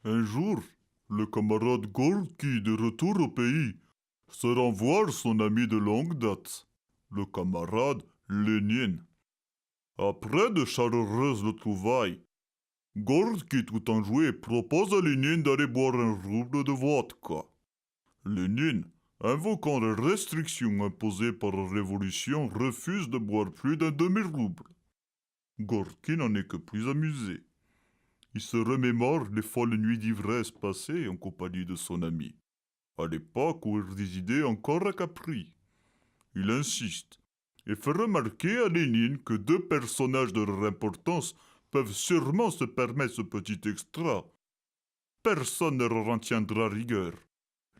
Un jour, le camarade Gorky, de retour au pays, se rend voir son ami de longue date, le camarade Lénine. Après de chaleureuses retrouvailles, Gorky, tout enjoué, propose à Lénine d'aller boire un rouble de vodka. Lénine, invoquant les restrictions imposées par la Révolution, refuse de boire plus d'un demi-rouble. Gorky n'en est que plus amusé. Il se remémore les folles nuits d'ivresse passées en compagnie de son ami, à l'époque où il résidait encore à Capri. Il insiste et fait remarquer à Lénine que deux personnages de leur importance peuvent sûrement se permettre ce petit extra. Personne ne leur en tiendra rigueur.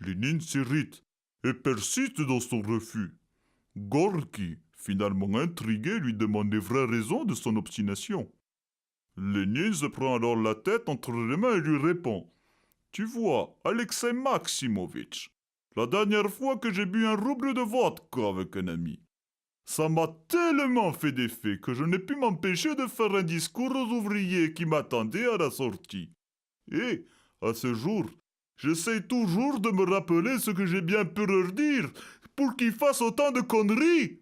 Lénine s'irrite et persiste dans son refus. Gorky, finalement intrigué, lui demande les vraies raisons de son obstination. Lénine se prend alors la tête entre les mains et lui répond: Tu vois, Alexei Maximovitch, la dernière fois que j'ai bu un rouble de vodka avec un ami, ça m'a tellement fait d'effet que je n'ai pu m'empêcher de faire un discours aux ouvriers qui m'attendaient à la sortie. Et, à ce jour, j'essaie toujours de me rappeler ce que j'ai bien pu leur dire pour qu'ils fassent autant de conneries.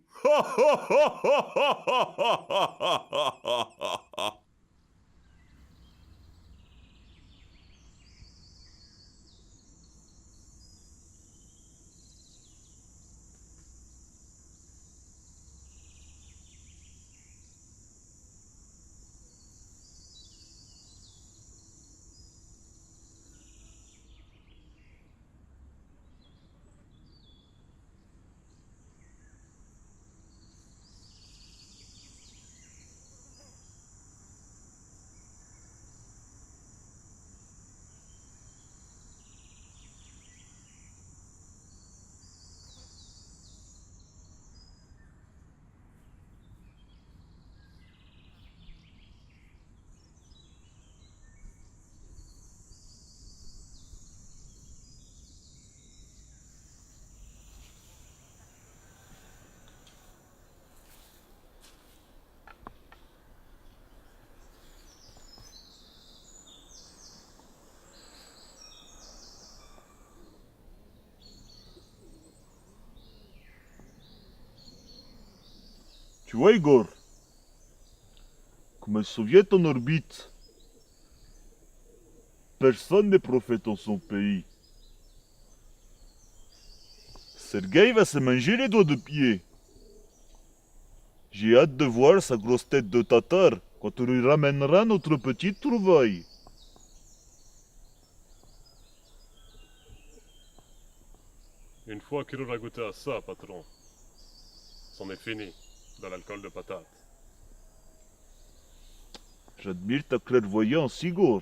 Tu vois, Igor, comme un soviet en orbite, personne n'est prophète en son pays. Sergueï va se manger les doigts de pied. J'ai hâte de voir sa grosse tête de tatar quand on lui ramènera notre petite trouvaille. Une fois qu'il aura goûté à ça, patron, c'en est fini, dans l'alcool de patate. J'admire ta clairvoyance, Igor.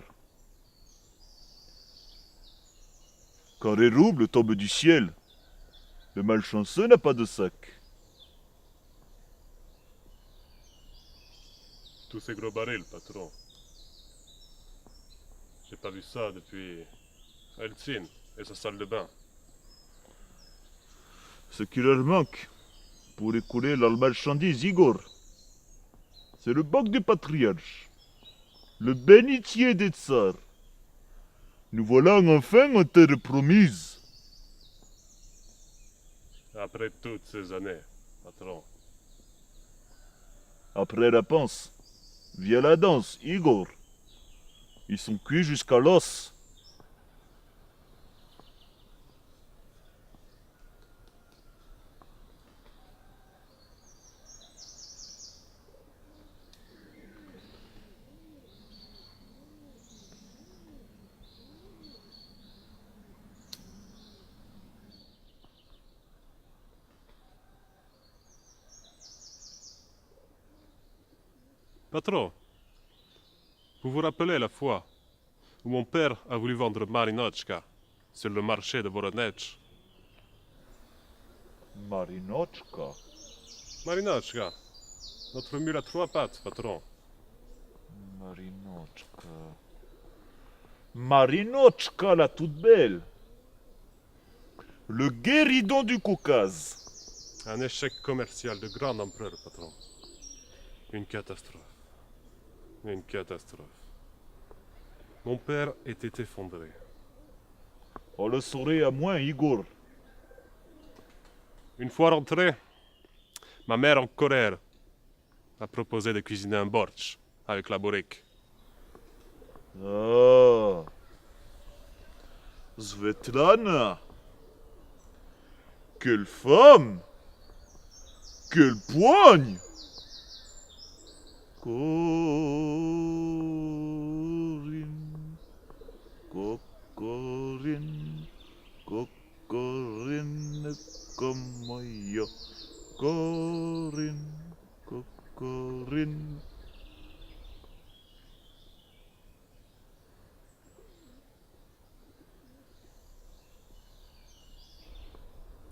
Quand les roubles tombent du ciel, le malchanceux n'a pas de sac. Tous ces gros barils, patron. J'ai pas vu ça depuis Eltsine et sa salle de bain. Ce qui leur manque pour écouler leur marchandise, Igor, c'est le bac du patriarche, le bénitier des tsars. Nous voilà enfin en terre promise. Après toutes ces années, patron. Après la panse, via la danse, Igor. Ils sont cuits jusqu'à l'os. Patron, vous vous rappelez la fois où mon père a voulu vendre Marinochka sur le marché de Voronezh? Marinochka. Marinochka, notre mule à trois pattes, patron. Marinochka. Marinochka, la toute belle. Le guéridon du Caucase. Un échec commercial de grande ampleur, patron. Une catastrophe. Une catastrophe. Mon père était effondré. On le saurait à moins, Igor. Une fois rentré, ma mère en colère m'a proposé de cuisiner un bortsch avec la bourrique. Ah. Svetlana. Quelle femme. Quelle poigne. Corinne. Corinne. Corinne comme moi. Corinne. Corinne.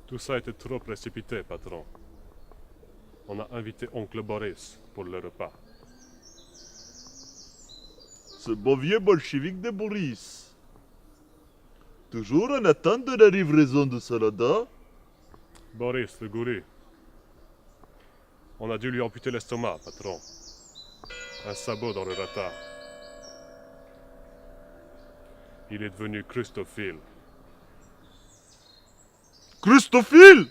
Tout ça était trop précipité, patron. On a invité oncle Boris pour le repas. Ce beau vieux bolchevique de Boris. Toujours en attente de la livraison de Salada. Boris, le gourou. On a dû lui amputer l'estomac, patron. Un sabot dans le retard. Il est devenu Christophile. Christophile.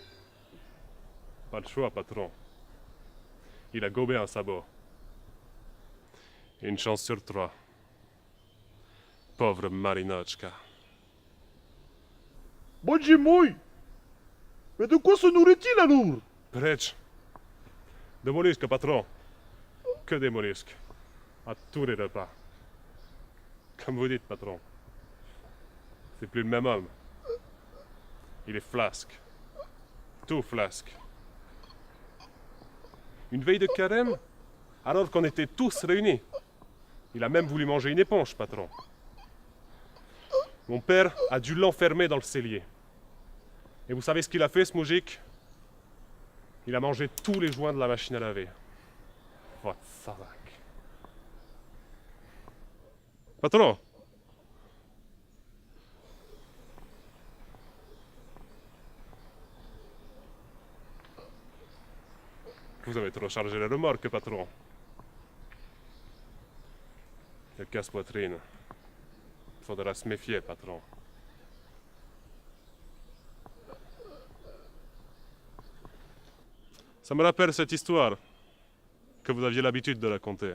Pas le choix, patron. Il a gobé un sabot. Une chance sur 3. Pauvre Marinochka. Bon Dieu mouille. Mais de quoi se nourrit-il alors? Prech. De mollusques, patron. Que des mollusques. À tous les repas. Comme vous dites, patron. C'est plus le même homme. Il est flasque. Tout flasque. Une veille de carême, alors qu'on était tous réunis. Il a même voulu manger une éponge, patron. Mon père a dû l'enfermer dans le cellier. Et vous savez ce qu'il a fait, ce moujik? Il a mangé tous les joints de la machine à laver. Votre savac. Patron! Vous avez trop chargé la remorque, patron. Le casse-poitrine. Faudra se méfier, patron. Ça me rappelle cette histoire que vous aviez l'habitude de raconter.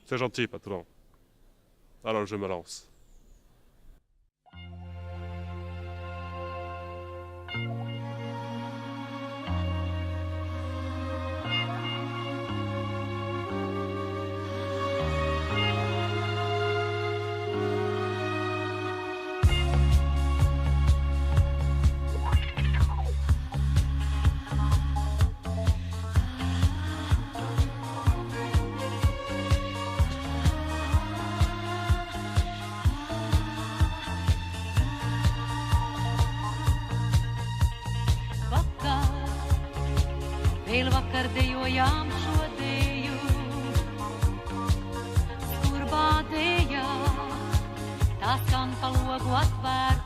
C'est gentil, patron. Alors je me lance. Vēl vakar dejojām šo deju, skurbā dejā, tā skan pa logu atvērtu.